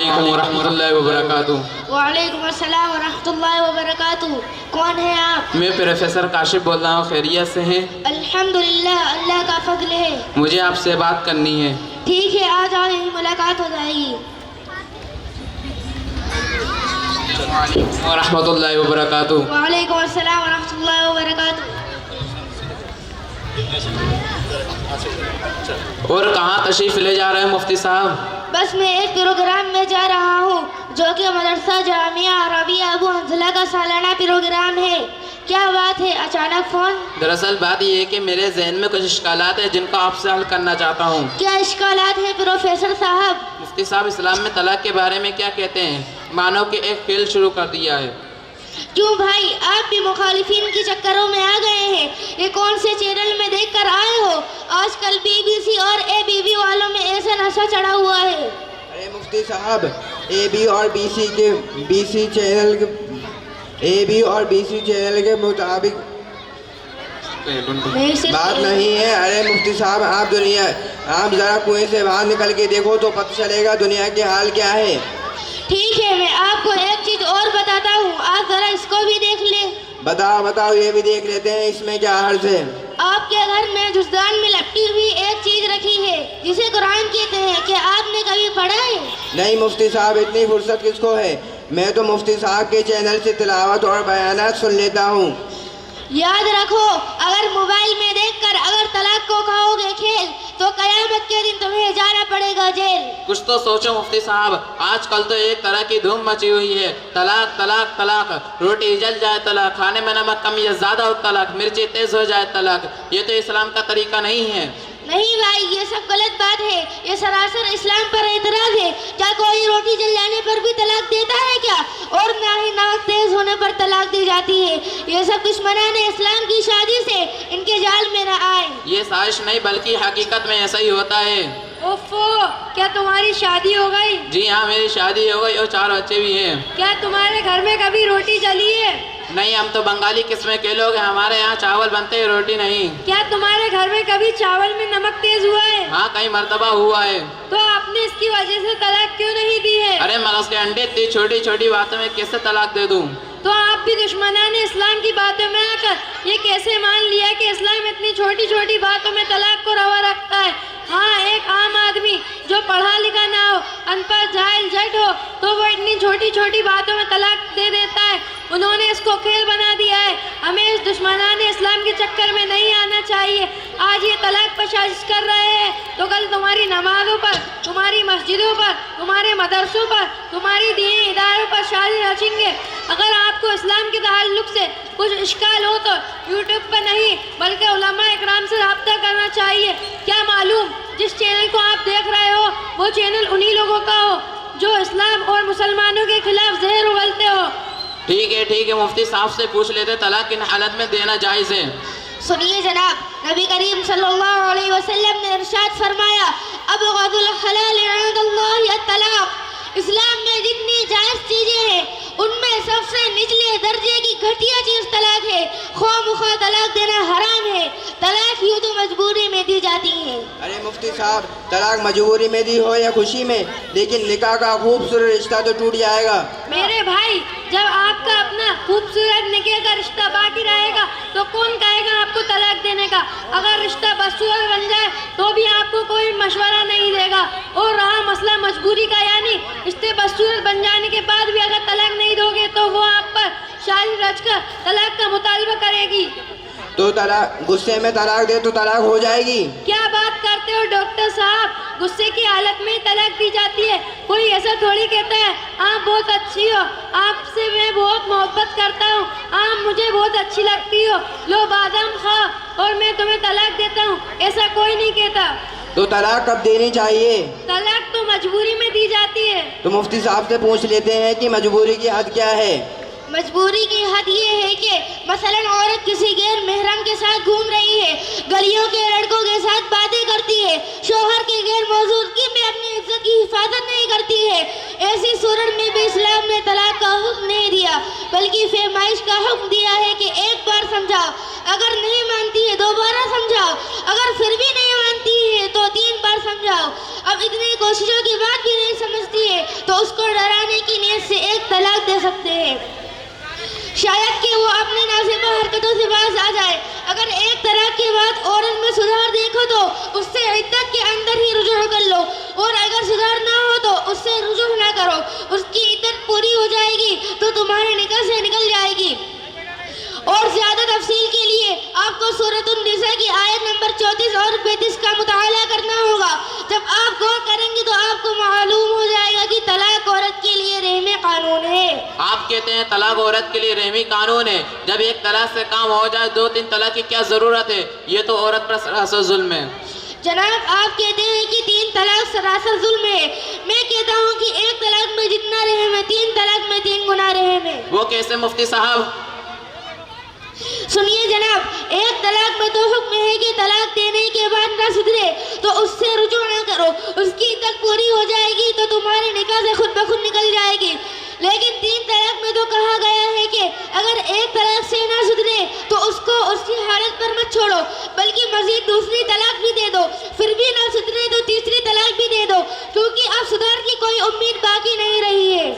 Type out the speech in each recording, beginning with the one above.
علیکم ورحمۃ اللہ وبرکاتہ۔ وعلیکم السلام ورحمۃ اللہ وبرکاتہ۔ کون ہیں آپ؟ میں پروفیسر کاشف بول رہا ہوں، خیریت سے ہیں؟ الحمدللہ، اللہ کا فضل ہے۔ مجھے آپ سے بات کرنی ہے۔ ٹھیک ہے، آ جاؤ، یہی ملاقات ہو جائے گی۔ ورحمۃ اللہ وبرکاتہ۔ وعلیکم السلام ورحمۃ اللہ وبرکاتہ۔ اور کہاں تشریف لے جا رہے ہیں مفتی صاحب؟ بس میں ایک پروگرام میں جا رہا ہوں جو کہ مدرسہ جامعہ عربیہ ابو حنظلہ کا سالانہ پروگرام ہے۔ کیا بات ہے، اچانک فون؟ دراصل بات یہ ہے کہ میرے ذہن میں کچھ اشکالات ہیں جن کو آپ سے حل کرنا چاہتا ہوں۔ کیا اشکالات ہیں پروفیسر صاحب؟ مفتی صاحب، اسلام میں طلاق کے بارے میں کیا کہتے ہیں؟ مانو کہ ایک کھیل شروع کر دیا ہے۔ کیوں بھائی، آپ بھی مخالفین کے چکروں میں آ گئے ہیں؟ یہ کون سے چینل میں دیکھ کر آئے ہو؟ آج کل بی بی سی اور اے بی وی والوں میں ایسا نشہ چڑھا ہوا ہے۔ ارے مفتی صاحب، اے بی اور بی سی چینل کے مطابق بات نہیں ہے۔ ارے مفتی صاحب، آپ ذرا کنویں سے باہر نکل کے دیکھو تو پتہ چلے گا دنیا کے حال کیا ہے۔ ٹھیک ہے، میں آپ کو ایک چیز اور بتاتا ہوں، آپ ذرا اس کو بھی دیکھ لیں۔ بتاؤ، یہ بھی دیکھ لیتے ہیں، اس میں کیا حرض ہے؟ آپ کے گھر میں جزدان میں لپٹی ہوئی ایک چیز رکھی ہے جسے قرآن کہتے ہیں، کیا آپ نے کبھی پڑھا ہے؟ نہیں مفتی صاحب، اتنی فرصت کس کو ہے؟ میں تو مفتی صاحب کے چینل سے تلاوت اور بیانات سن لیتا ہوں۔ یاد رکھو، اگر موبائل میں دیکھ کر اگر طلاق کو کھاؤ گے کھیل تو قیامت کے دن تمہیں جانا پڑے گا جیل۔ کچھ تو سوچو مفتی صاحب، آج کل تو ایک طرح کی دھوم مچی ہوئی ہے، طلاق طلاق طلاق، روٹی جل جائے طلاق، کھانے میں نمک کم یا زیادہ ہو طلاق، مرچی تیز ہو جائے طلاق۔ یہ تو اسلام کا طریقہ نہیں ہے۔ نہیں بھائی، یہ سب غلط بات ہے، یہ سراسر اسلام پر اعتراض ہے۔ کیا کوئی روٹی جل جانے پر بھی طلاق دیتا ہے کیا؟ اور نہ ہی نمک تیز ہونے پر طلاق دی جاتی ہے۔ یہ سب دشمنان اسلام کی شادی سے ان کے جال میں نہ آئے۔ یہ سازش نہیں بلکہ حقیقت میں ایسا ہی ہوتا ہے۔ اوفو، کیا تمہاری شادی ہو گئی؟ جی ہاں، میری شادی ہو گئی اور 4 بچے بھی ہیں۔ کیا تمہارے گھر میں کبھی روٹی جلی ہے؟ نہیں، ہم تو بنگالی قسم کے لوگ ہیں، ہمارے یہاں چاول بنتے ہیں، روٹی نہیں۔ کیا تمہارے گھر میں کبھی چاول میں نمک تیز ہوا ہے؟ ہاں، کئی مرتبہ ہوا ہے۔ تو آپ نے اس کی وجہ سے طلاق کیوں نہیں دی ہے؟ ارے مغز کے انڈے، اتنی چھوٹی چھوٹی باتوں میں کیسے طلاق دے دوں؟ تو آپ بھی دشمنان اسلام کی باتوں میں آ کر یہ کیسے مان لیا کہ اسلام اتنی چھوٹی چھوٹی باتوں میں طلاق کو روا رکھتا ہے؟ ہاں، ایک عام آدمی جو پڑھا لکھا نہ ہو، ان پڑھ جاہل جٹ ہو، تو وہ اتنی چھوٹی چھوٹی باتوں میں طلاق دے دیتا ہے۔ انہوں نے اس کو کھیل بنا دیا ہے۔ ہمیں اس دشمنان اسلام کے چکر میں نہیں آنا چاہیے۔ آج یہ طلاق پر سازش کر رہے ہیں تو کل تمہاری نمازوں پر، تمہاری مسجدوں پر، تمہارے مدرسوں پر، تمہاری دینی اداروں پر سازش رچیں گے۔ اگر آپ کو اسلام کے تعلق سے کچھ اشکال ہو تو یوٹیوب پر نہیں بلکہ علماء اکرام سے رابطہ کرنا چاہیے۔ کیا معلوم جس چینل کو آپ دیکھ رہے ہو وہ چینل انہی لوگوں کا ہو جو اسلام اور مسلمانوں کے خلاف زہر اگلتے ہو۔ ٹھیک ہے، مفتی صاحب سے پوچھ لیتے طلاق کن حالت میں دینا جائز ہے؟ سنیے جناب، نبی کریم صلی اللہ علیہ وسلم نے ارشاد فرمایا، ابغض الحلال عند اللہ الطلاق۔ اسلام میں جتنی جائز چیزیں ہیں ان میں سب سے نچلے درجے کی گھٹیا چیز طلاق ہے۔ خواہ مخواہ طلاق دینا حرام ہے۔ طلاق یوں تو مجبوری میں دی جاتی ہے۔ ارے مفتی صاحب، طلاق مجبوری میں دی ہو یا خوشی میں، لیکن نکاح کا خوبصورت رشتہ تو ٹوٹ جائے گا۔ میرے بھائی، جب آپ کا اپنا خوبصورت نکاح کا رشتہ باقی رہے گا تو کون کہے گا آپ کو طلاق دینے کا؟ اگر رشتہ بدصورت بن جائے تو بھی آپ کو کوئی مشورہ نہیں دے گا۔ اور رہا مسئلہ مجبوری کا، یعنی رشتے بدصورت بن جانے کے بعد بھی اگر طلاق نہیں دو گے تو وہ آپ پر سازش رچ کر طلاق کا مطالبہ کرے گی۔ تو غصے میں طلاق دے تو طلاق ہو جائے گی؟ کیا بات کرتے ہو ڈاکٹر صاحب، غصے کی حالت میں طلاق دی جاتی ہے؟ کوئی ایسا تھوڑی کہتا ہے آپ بہت اچھی ہو، آپ سے میں بہت محبت کرتا ہوں، آپ مجھے بہت اچھی لگتی ہو، لو بادام کھاؤ اور میں تمہیں طلاق دیتا ہوں، ایسا کوئی نہیں کہتا۔ تو طلاق کب دینی چاہیے؟ طلاق تو مجبوری میں دی جاتی ہے۔ تو مفتی صاحب سے پوچھ لیتے ہیں کہ مجبوری کی حد کیا ہے؟ مجبوری کی حد یہ ہے کہ مثلاً عورت کسی غیر محرم کے ساتھ گھوم رہی ہے، گلیوں کے لڑکوں کے ساتھ باتیں کرتی ہے، شوہر کی غیر موجودگی میں اپنی عزت کی حفاظت نہیں کرتی ہے۔ ایسی صورت میں بھی اسلام نے طلاق کا حکم نہیں دیا بلکہ فرمائش کا حکم دیا ہے کہ ایک بار سمجھاؤ، اگر نہیں مانتی ہے دوبارہ سمجھاؤ، اگر پھر بھی نہیں مانتی مانتی ہے تو 3 بار سمجھاؤ. اب اتنی کوششوں کے بعد بھی نہیں سمجھتی ہے تو اس کو ڈرانے کی نیت سے 1 طلاق دے سکتے ہیں. شاید کہ وہ اپنے نازیبہ حرکتوں سے باز آ جائے. اگر 1 طلاق کے بعد عورت میں سدھار دیکھو تو اس سے عدت کے اندر ہی رجوع کر لو, اور اگر سدھار نہ ہو تو اس سے رجوع نہ کرو. اس کی عدت پوری ہو جائے گی تو تمہارے نکاح سے نکل جائے گی. اور زیادہ تفصیل کے لیے آپ کو سورۃ النساء کی آیت نمبر 34 اور 35 کا مطالعہ کرنا ہوگا. جب آپ غور کریں گے تو آپ کو معلوم ہو جائے گا کہ طلاق عورت کے لیے رحمی قانون ہے. آپ کہتے ہیں طلاق عورت کے لیے رحمی قانون ہے. جب 1 طلاق سے کام ہو جائے 2-3 طلاق کی کیا ضرورت ہے؟ یہ تو عورت پر سراسر ظلم ہے. جناب آپ کہتے ہیں کہ 3 طلاق سراسر ظلم ہے. میں کہتا ہوں کہ 1 طلاق میں جتنا رحم ہے 3 طلاق میں 3 گنا رحم ہے. وہ کیسے مفتی صاحب؟ سنیے جناب, 1 طلاق میں تو حکم ہے کہ طلاق دینے کے بعد نہ سدھرے تو اس سے رجوع نہ کرو. اس کی عدت پوری ہو جائے گی تو تمہارے نکاح سے خود بخود نکل جائے گی. لیکن 3 طلاق میں تو کہا گیا ہے کہ اگر 1 طلاق سے نہ سدھرے تو اس کو اس کی حالت پر مت چھوڑو بلکہ مزید دوسری طلاق بھی دے دو. پھر بھی نہ سدھرے تو تیسری طلاق بھی دے دو, کیونکہ اب سدھار کی کوئی امید باقی نہیں رہی ہے.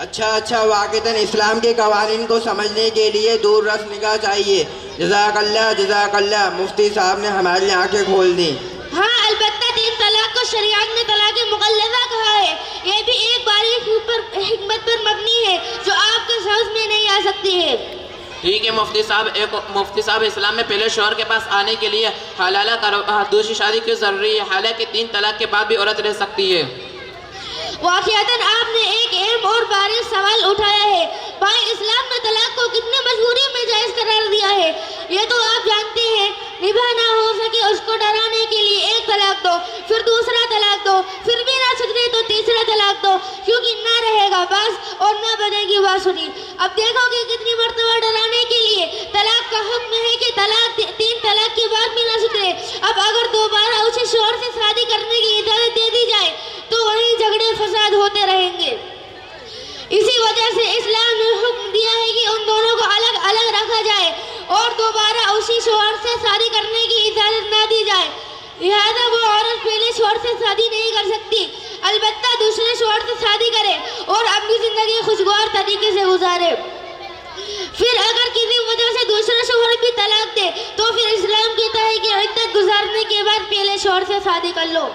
اچھا واقعتاً اسلام کے قوانین کو سمجھنے کے لیے دور رس نگاہ چاہیے. جزاک اللہ مفتی صاحب نے ہماری آنکھیں کھول دی. ہاں البتہ 3 طلاق کو شریعت میں طلاق مغلظہ کہا ہے. یہ بھی ایک باریک حکمت پر مبنی ہے جو آپ کے سمجھ میں نہیں آ سکتی ہے. ٹھیک ہے مفتی صاحب اسلام میں پہلے شوہر کے پاس آنے کے لیے حلالہ دوسری شادی کیوں ضروری ہے؟ حالانکہ 3 طلاق کے بعد بھی عورت رہ سکتی ہے. واقعتاً آپ نے ایک اہم اور باریک سوال اٹھایا ہے. بھائی اسلام نے طلاق کو کتنے مجبوری میں جائز قرار دیا ہے یہ تو آپ جانتے ہیں. نباہ نہ ہو سکے اس کو ڈرانے کے لیے 1 طلاق دو, پھر دوسرا طلاق دو, پھر بھی نہ سدھرے تو تیسرا طلاق دو, کیونکہ نہ رہے گا بس اور نہ بنے گی بات سنی. اب دیکھو کہ کتنی مرتبہ ڈرانے کے لیے طلاق کا حکم ہے کہ 3 طلاق کے بعد بھی نہ سدھرے. اب اگر دوبارہ اسے شوہر سے شادی کرنے کی اجازت دے دی جائے تو وہیں جھگڑے فساد ہوتے رہیں گے. اسی وجہ سے اسلام نے حکم دیا ہے کہ ان دونوں کو الگ الگ رکھا جائے اور دوبارہ اسی شوہر سے شادی کرنے کی اجازت نہ دی جائے. لہذا وہ عورت پہلے شوہر سے شادی نہیں کر سکتی, البتہ دوسرے شوہر سے شادی کرے اور اپنی زندگی خوشگوار طریقے سے گزارے. پھر اگر کسی وجہ سے دوسرا شوہر بھی طلاق دے تو پھر اسلام کہتا ہے کہ عدت گزارنے کے بعد پہلے شوہر سے شادی کر لو.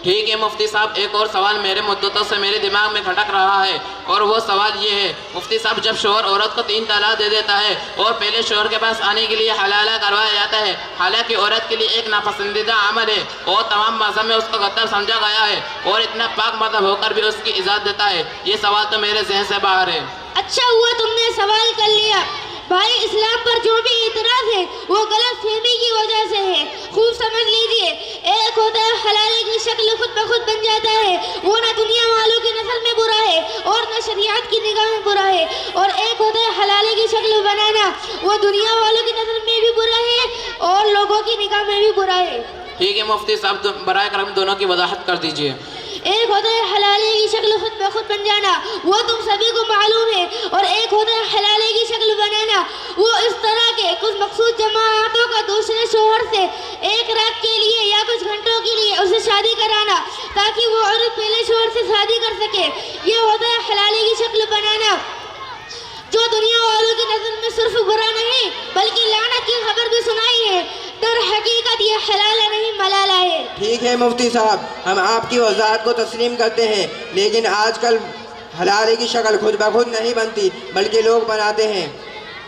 ٹھیک ہے مفتی صاحب, ایک اور سوال میرے مدتوں سے میرے دماغ میں کھٹک رہا ہے, اور وہ سوال یہ ہے مفتی صاحب, جب شوہر عورت کو 3 طلاق دے دیتا ہے اور پہلے شوہر کے پاس آنے کے لیے حلالہ کروایا جاتا ہے, حالانکہ عورت کے لیے ایک ناپسندیدہ عمل ہے اور تمام مذہب میں اس کو غدار سمجھا گیا ہے, اور اتنا پاک مذہب ہو کر بھی اس کی اجازت دیتا ہے, یہ سوال تو میرے ذہن سے باہر ہے. اچھا ہوا تم نے سوال کر لیا. بھائی اسلام پر جو بھی اعتراض ہے وہ غلط فہمی کی وجہ سے ہے. خوب سمجھ لیجئے, ایک ہوتا ہے حلالے کی شکل خود بخود بن جاتا ہے, وہ نہ دنیا والوں کی نظر میں برا ہے اور نہ شریعت کی نگاہ میں برا ہے, اور ایک ہوتا ہے حلالے کی شکل بنانا, وہ دنیا والوں کی نظر میں بھی برا ہے اور لوگوں کی نگاہ میں بھی برا ہے. ٹھیک ہے مفتی صاحب, برائے کرم دونوں کی وضاحت کر دیجئے. ایک ہوتا ہے حلالے کی شکل خود بخود بن جانا, وہ تم سبھی کو معلوم ہے, اور ایک ہوتا ہے حلالے کی شکل بنانا, وہ اس طرح کے کچھ مخصوص جماعتوں کا دوسرے شوہر سے 1 رات کے لیے یا کچھ گھنٹوں کے لیے اسے شادی کرانا تاکہ وہ عورت پہلے شوہر سے شادی کر سکے. یہ ہوتا ہے حلالے کی شکل بنانا, جو دنیا والوں کی نظر میں صرف برا نہیں بلکہ لعنت کی خبر بھی سنائی ہے. در حقیقت یہ حلالہ نہیں ملالہ ہے. ٹھیک ہے مفتی صاحب, ہم آپ کی وضاحت کو تسلیم کرتے ہیں, لیکن آج کل حلالے کی شکل خود بخود نہیں بنتی بلکہ لوگ بناتے ہیں.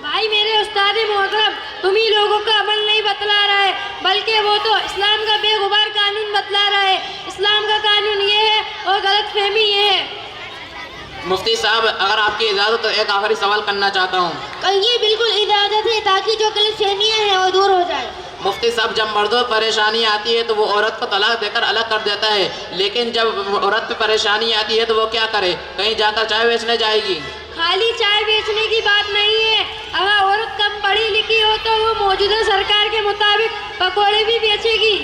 بھائی میرے استاد محترم, تم ہی لوگوں کا عمل نہیں بتلا رہا ہے بلکہ وہ تو اسلام کا بے غبار قانون بتلا رہا ہے. اسلام کا قانون یہ ہے اور غلط فہمی یہ ہے. مفتی صاحب اگر آپ کی اجازت تو ایک آخری سوال کرنا چاہتا ہوں. کہیے, بالکل اجازت ہے, تاکہ جو غلط فہمیاں ہیں وہ دور ہو جائے. مفتی صاحب جب مردوں کو پریشانی آتی ہے تو وہ عورت کو طلاق دے کر الگ کر دیتا ہے, لیکن جب عورت پہ پریشانی آتی ہے تو وہ کیا کرے؟ کہیں جا کر چائے بیچنے جائے گی؟ خالی چائے بیچنے کی بات نہیں ہے, اگر عورت کم پڑھی لکھی ہو تو وہ موجودہ سرکار کے مطابق پکوڑے بھی بیچے گی.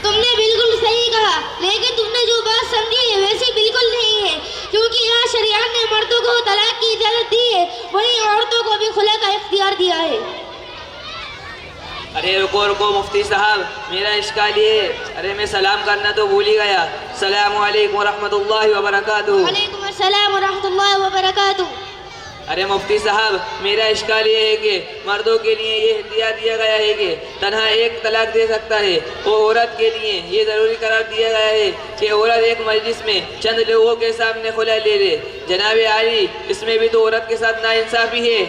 تم نے بالکل صحیح کہا, لیکن تم نے جو بات سمجھی ہے ویسی بالکل نہیں ہے, کیونکہ یہاں شریعت نے مردوں کو طلاق کی اجازت دی ہے, وہیں عورتوں کو بھی خلا کا اختیار دیا ہے. ارے رکو رکو مفتی صاحب، میرا اشکال یہ ہے، ارے میں سلام کرنا تو بھول ہی گیا. السلام علیکم ورحمۃ اللہ وبرکاتہ. وعلیکم السلام ورحمۃ اللہ وبرکاتہ. ارے مفتی صاحب، میرا اشکال یہ ہے کہ مردوں کے لیے یہ اختیار دیا گیا ہے کہ تنہا ایک طلاق دے سکتا ہے، اور عورت کے لیے یہ ضروری قرار دیا گیا ہے کہ عورت ایک مجلس میں چند لوگوں کے سامنے خلا لے لے. جناب عالی، اس میں بھی تو عورت کے ساتھ ناانصافی ہے.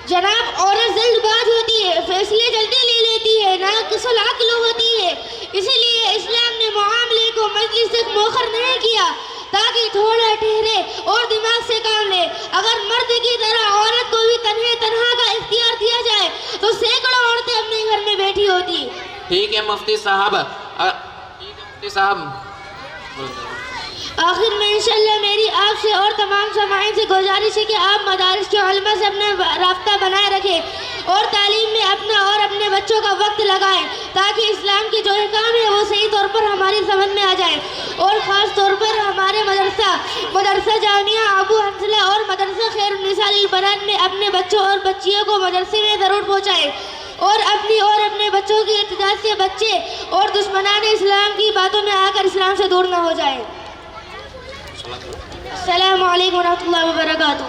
جناب، عورت جلد باز ہوتی ہے، فیصلے جلدی لے لیتی ہے، ناقص العقل ہوتی ہے. اسی لیے اسلام نے معاملے کو مجلس تک مؤخر نہیں کیا تاکہ تھوڑا ٹھہرے اور دماغ سے کام لے. اگر مرد کی طرح عورت کو بھی تنہا کا اختیار دیا جائے تو سینکڑوں عورتیں اپنے گھر میں بیٹھی ہوتی. ٹھیک ہے مفتی صاحب. آخر میں انشاءاللہ میری آپ سے اور تمام سامعین سے گزارش ہے کہ آپ مدارس کے علماء سے اپنا رابطہ بنائے رکھیں اور تعلیم میں اپنا اور اپنے بچوں کا وقت لگائیں تاکہ اسلام کی جو احکام ہے وہ صحیح طور پر ہماری سمجھ میں آ جائیں. اور خاص طور پر ہمارے مدرسہ جامعہ ابو حنظلہ اور مدرسہ خیر النساء للبنات میں اپنے بچوں اور بچیوں کو مدرسے میں ضرور پہنچائیں اور اپنی اور اپنے بچوں کی ارتداد سے بچے اور دشمنان اسلام کی باتوں میں آ کر اسلام سے دور نہ ہو جائیں. السلام علیکم ورحمۃ اللہ وبرکاتہ.